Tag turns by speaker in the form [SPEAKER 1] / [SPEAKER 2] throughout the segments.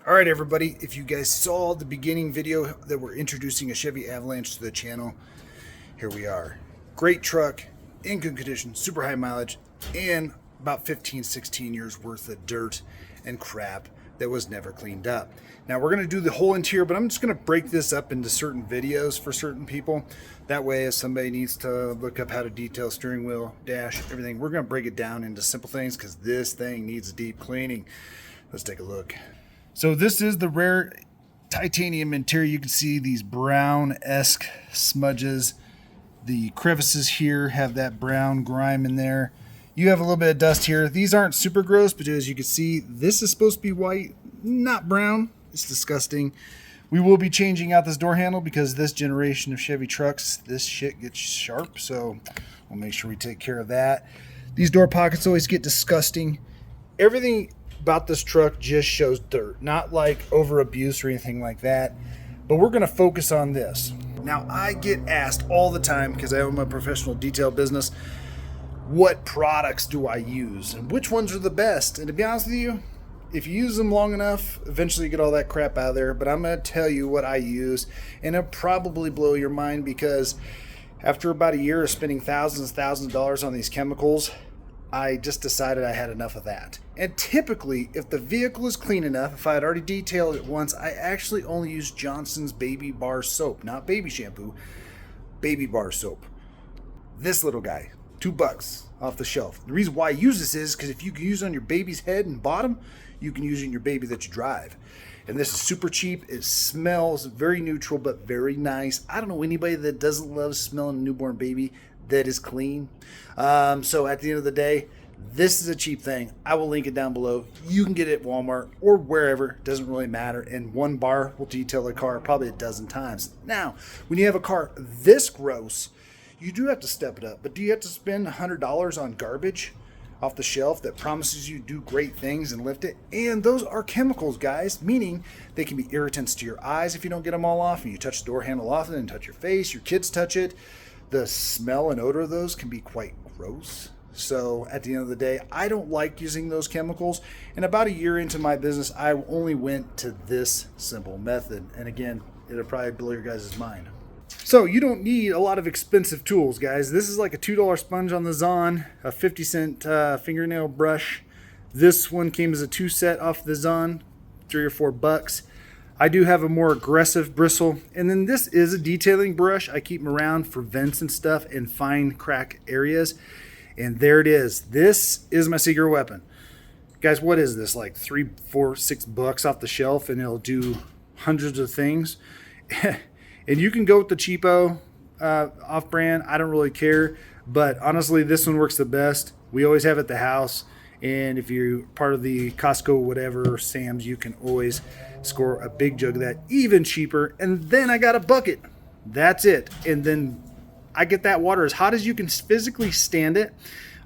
[SPEAKER 1] All right, everybody, if you guys saw the beginning video that we're introducing a Chevy Avalanche to the channel, here we are. Great truck, in good condition, super high mileage, and about 15, 16 years worth of dirt and crap that was never cleaned up. Now we're going to do the whole interior, but I'm just going to break this up into certain videos for certain people. That way, if somebody needs to look up how to detail steering wheel, dash, everything, we're going to break it down into simple things because this thing needs deep cleaning. Let's take a look. So this is the rare titanium interior. You can see these brown-esque smudges. The crevices here have that brown grime in there. You have a little bit of dust here. These aren't super gross, but as you can see, this is supposed to be white, not brown. It's disgusting. We will be changing out this door handle because this generation of Chevy trucks, this shit gets sharp, so we'll make sure we take care of that. These door pockets always get disgusting. Everything about this truck just shows dirt, not like over abuse or anything like that, but we're going to focus on this. Now, I get asked all the time, because I own my professional detail business, what products do I use and which ones are the best? And to be honest with you, if you use them long enough, eventually you get all that crap out of there. But I'm going to tell you what I use, and it'll probably blow your mind, because after about a year of spending thousands and thousands of dollars on these chemicals, I just decided I had enough of that. And typically, if the vehicle is clean enough, if I had already detailed it once, I actually only use Johsnons baby bar soap, not baby shampoo, baby bar soap. This little guy, $2 off the shelf. The reason why I use this is because if you can use it on your baby's head and bottom, you can use it on your baby that you drive. And this is super cheap. It smells very neutral, but very nice. I don't know anybody that doesn't love smelling a newborn baby that is clean. So at the end of the day, this is a cheap thing. I will link it down below. You can get it at Walmart or wherever. It doesn't really matter. And one bar will detail a car probably a dozen times. Now, when you have a car this gross, you do have to step it up. But do you have to spend $100 on garbage off the shelf that promises you do great things and lift it? And those are chemicals, guys, meaning they can be irritants to your eyes if you don't get them all off, and you touch the door handle often and touch your face, your kids touch it. The smell and odor of those can be quite gross. So at the end of the day, I don't like using those chemicals. And about a year into my business, I only went to this simple method. And again, it'll probably blow your guys' mind. So you don't need a lot of expensive tools, guys. This is like a $2 sponge on the Zon, a 50-cent fingernail brush. This one came as a 2-set off the Zon, $3 or $4. I do have a more aggressive bristle. And then this is a detailing brush. I keep them around for vents and stuff and fine crack areas. And there it is. This is my secret weapon. Guys, what is this? Like $3, $4, $6 off the shelf, and it'll do hundreds of things. And you can go with the cheapo off-brand. I don't really care. But honestly, this one works the best. We always have it at the house. And if you're part of the Costco, whatever, or Sam's, you can always score a big jug of that, even cheaper. And then I got a bucket. That's it. And then I get that water as hot as you can physically stand it.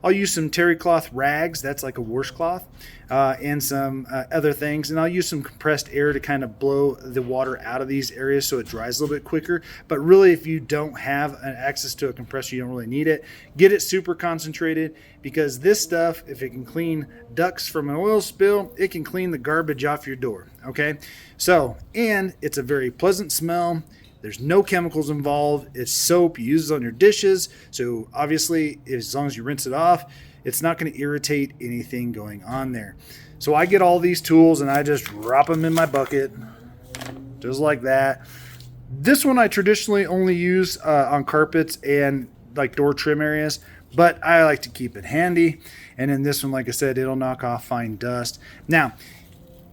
[SPEAKER 1] I'll use some terry cloth rags. That's like a washcloth. And some other things. And I'll use some compressed air to kind of blow the water out of these areas so it dries a little bit quicker. But really, if you don't have access to a compressor, you don't really need it. Get it super concentrated, because this stuff, if it can clean ducts from an oil spill, it can clean the garbage off your door. Okay? So, and it's a very pleasant smell. There's no chemicals involved. It's soap. You use it on your dishes. So obviously, as long as you rinse it off, it's not going to irritate anything going on there. So I get all these tools and I just drop them in my bucket, just like that. This one I traditionally only use on carpets and like door trim areas, but I like to keep it handy. And in this one, like I said, it'll knock off fine dust. Now,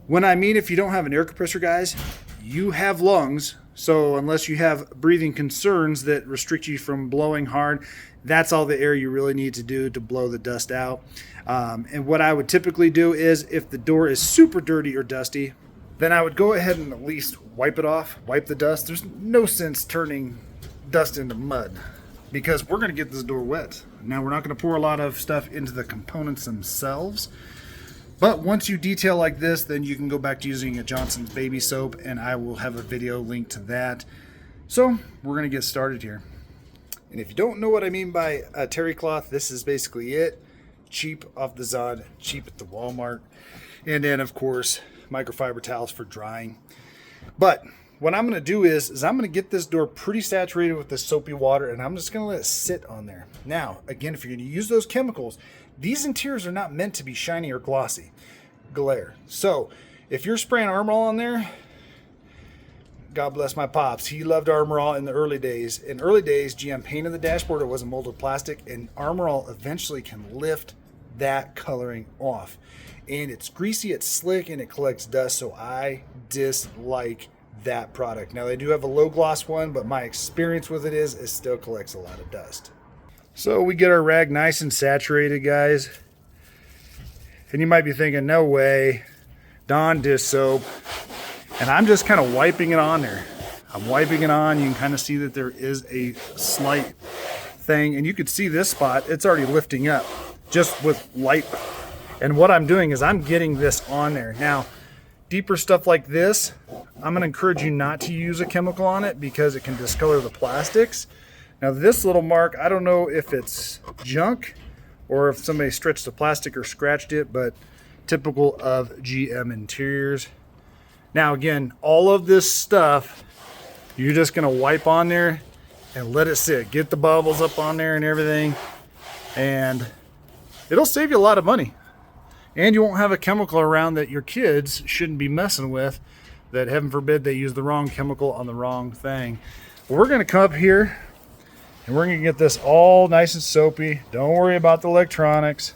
[SPEAKER 1] when I mean if you don't have an air compressor, guys, you have lungs. So unless you have breathing concerns that restrict you from blowing hard, that's all the air you really need to do to blow the dust out. And what I would typically do is, if the door is super dirty or dusty, then I would go ahead and at least wipe it off, wipe the dust. There's no sense turning dust into mud, because we're going to get this door wet. Now, we're not going to pour a lot of stuff into the components themselves. But once you detail like this, then you can go back to using a Johsnons baby soap, and I will have a video linked to that. So we're going to get started here. And if you don't know what I mean by a terry cloth, this is basically it. Cheap off the Zod, cheap at the Walmart. And then, of course, microfiber towels for drying. But what I'm going to do is I'm going to get this door pretty saturated with this soapy water, and I'm just going to let it sit on there. Now, again, if you're going to use those chemicals, these interiors are not meant to be shiny or glossy glare. So if you're spraying Armor All on there, God bless my pops, he loved Armor All in the early days. In early days, GM painted the dashboard, it wasn't molded plastic, and Armor All eventually can lift that coloring off. And it's greasy, it's slick, and it collects dust, so I dislike that product. Now, they do have a low gloss one, but my experience with it is it still collects a lot of dust. So we get our rag nice and saturated, guys. And you might be thinking, no way, Dawn dish soap. And I'm just kind of wiping it on there. I'm wiping it on. You can kind of see that there is a slight thing. And you can see this spot, it's already lifting up just with light. And what I'm doing is I'm getting this on there. Now, deeper stuff like this, I'm going to encourage you not to use a chemical on it because it can discolor the plastics. Now, this little mark, I don't know if it's junk or if somebody stretched the plastic or scratched it, but typical of GM interiors. Now, again, all of this stuff, you're just going to wipe on there and let it sit. Get the bubbles up on there and everything, and it'll save you a lot of money. And you won't have a chemical around that your kids shouldn't be messing with, that heaven forbid they use the wrong chemical on the wrong thing. Well, we're going to come up here and we're going to get this all nice and soapy. Don't worry about the electronics.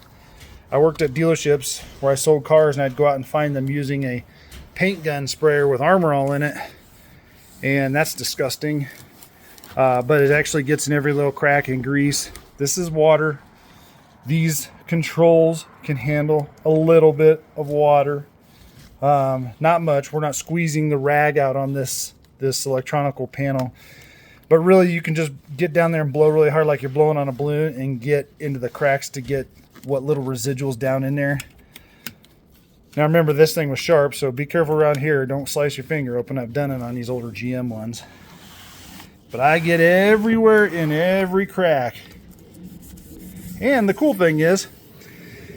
[SPEAKER 1] I worked at dealerships where I sold cars, and I'd go out and find them using a paint gun sprayer with Armor All in it, and that's disgusting. But it actually gets in every little crack and grease. This is water. These controls can handle a little bit of water, not much. We're not squeezing the rag out on this electronical panel, but really you can just get down there and blow really hard like you're blowing on a balloon and get into the cracks to get what little residuals down in there. Now remember, this thing was sharp, so be careful around here. Don't slice your finger open. I've done it on these older GM ones, but I get everywhere in every crack. And the cool thing is,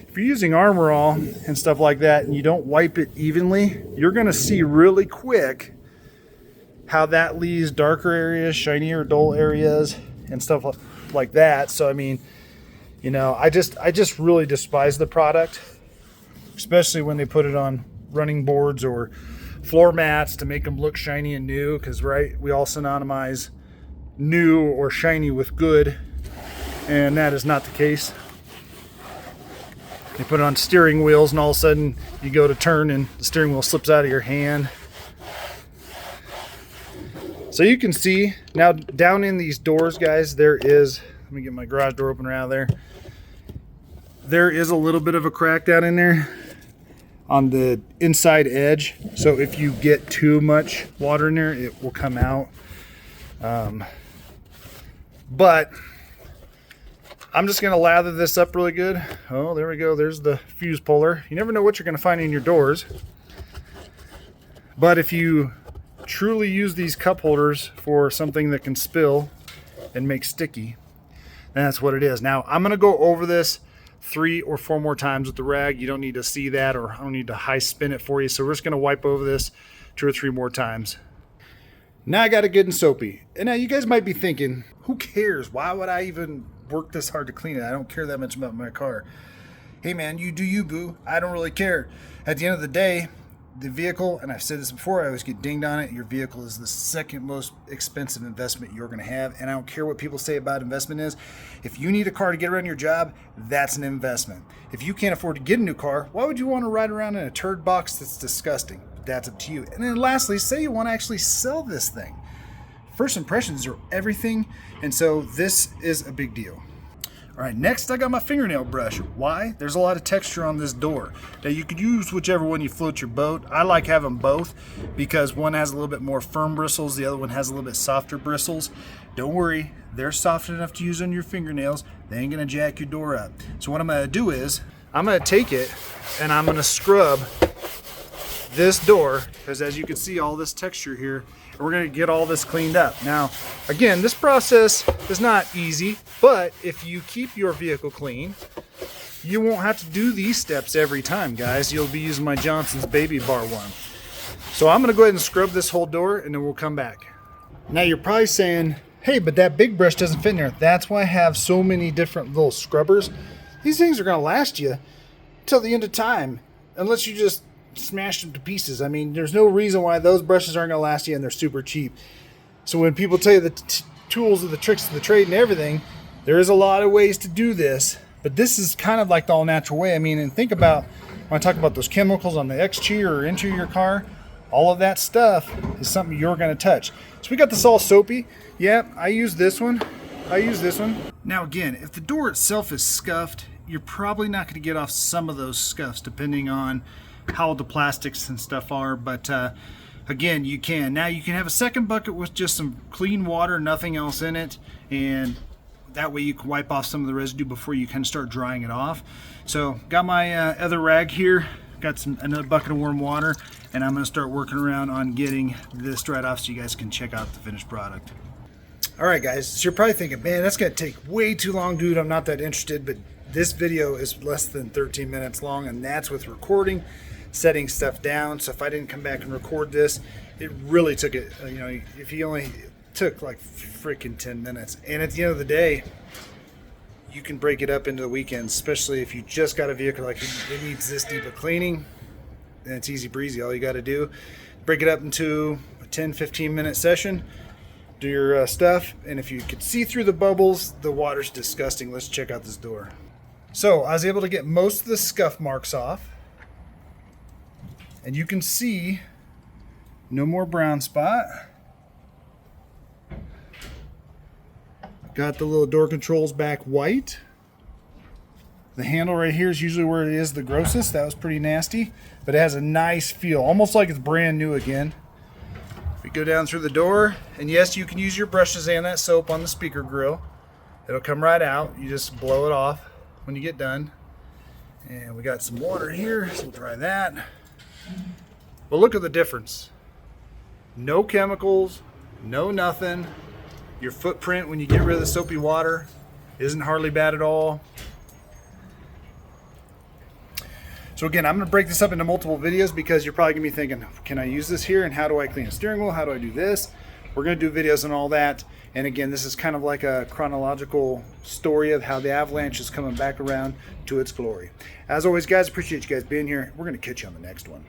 [SPEAKER 1] if you're using Armor All and stuff like that and you don't wipe it evenly, you're going to see really quick how that leaves darker areas, shinier, dull areas, and stuff like that. So, I mean, you know, I just really despise the product, especially when they put it on running boards or floor mats to make them look shiny and new, because, right, we all synonymize new or shiny with good. And that is not the case. You put it on steering wheels and all of a sudden you go to turn and the steering wheel slips out of your hand. So you can see now down in these doors, guys, there is, let me get my garage door opener out of there. There is a little bit of a crack down in there on the inside edge. So if you get too much water in there, it will come out. But I'm just going to lather this up really good. Oh, there we go. There's the fuse puller. You never know what you're going to find in your doors. But if you truly use these cup holders for something that can spill and make sticky, then that's what it is. Now, I'm going to go over this 3 or 4 more times with the rag. You don't need to see that, or I don't need to high spin it for you. So we're just going to wipe over this 2 or 3 more times. Now I got it good and soapy. And now you guys might be thinking, who cares? Why would I even work this hard to clean it? I don't care that much about my car. Hey man, you do you, boo. I don't really care. At the end of the day, the vehicle, and I've said this before, I always get dinged on it, your vehicle is the second most expensive investment you're going to have. And I don't care what people say about investment is. If you need a car to get around your job, that's an investment. If you can't afford to get a new car, why would you want to ride around in a turd box? That's disgusting. That's up to you. And then lastly, say you want to actually sell this thing. First impressions are everything, and so this is a big deal. All right, next I got my fingernail brush. Why? There's a lot of texture on this door. Now you could use whichever one you float your boat. I like having both because one has a little bit more firm bristles, the other one has a little bit softer bristles. Don't worry, they're soft enough to use on your fingernails. They ain't gonna jack your door up. So what I'm gonna do is, I'm gonna take it and I'm gonna scrub this door, because as you can see, all this texture here, and we're going to get all this cleaned up. Now, again, this process is not easy, but if you keep your vehicle clean, you won't have to do these steps every time, guys. You'll be using my Johnson's baby bar one. So I'm going to go ahead and scrub this whole door, and then we'll come back. Now you're probably saying, hey, but that big brush doesn't fit in there. That's why I have so many different little scrubbers. These things are going to last you till the end of time, unless you just smash them to pieces. I mean, there's no reason why those brushes aren't going to last you, and they're super cheap. So when people tell you the tools and the tricks of the trade and everything, there is a lot of ways to do this, but this is kind of like the all-natural way. I mean, and think about, when I talk about those chemicals on the exterior or interior of your car, all of that stuff is something you're going to touch. So we got this all soapy. Yeah, I use this one. Now again, if the door itself is scuffed, you're probably not going to get off some of those scuffs depending on how old the plastics and stuff are, but again, you can. Now you can have a second bucket with just some clean water, nothing else in it, and that way you can wipe off some of the residue before you kind of start drying it off. So got my other rag here, got another bucket of warm water, and I'm going to start working around on getting this dried off so you guys can check out the finished product. Alright guys, so you're probably thinking, man, that's going to take way too long, dude. I'm not that interested, but this video is less than 13 minutes long, and that's with recording, setting stuff down. So if I didn't come back and record this, it really took it, you know, if you only took like freaking 10 minutes. And at the end of the day, you can break it up into the weekends, especially if you just got a vehicle like it needs this deep of cleaning, then it's easy breezy. All you got to do, break it up into a 10-15 minute session, do your stuff, and if you could see through the bubbles, the water's disgusting. Let's check out this door. So I was able to get most of the scuff marks off, and you can see no more brown spot. Got the little door controls back white. The handle right here is usually where it is the grossest. That was pretty nasty, but it has a nice feel, almost like it's brand new again. We go down through the door, and yes, you can use your brushes and that soap on the speaker grill. It'll come right out. You just blow it off when you get done. And we got some water here, so we'll try that. But look at the difference. No chemicals, no nothing. Your footprint when you get rid of the soapy water isn't hardly bad at all. So again, I'm going to break this up into multiple videos because you're probably going to be thinking, can I use this here, and how do I clean a steering wheel? How do I do this? We're going to do videos on all that. And again, this is kind of like a chronological story of how the Avalanche is coming back around to its glory. As always, guys, appreciate you guys being here. We're going to catch you on the next one.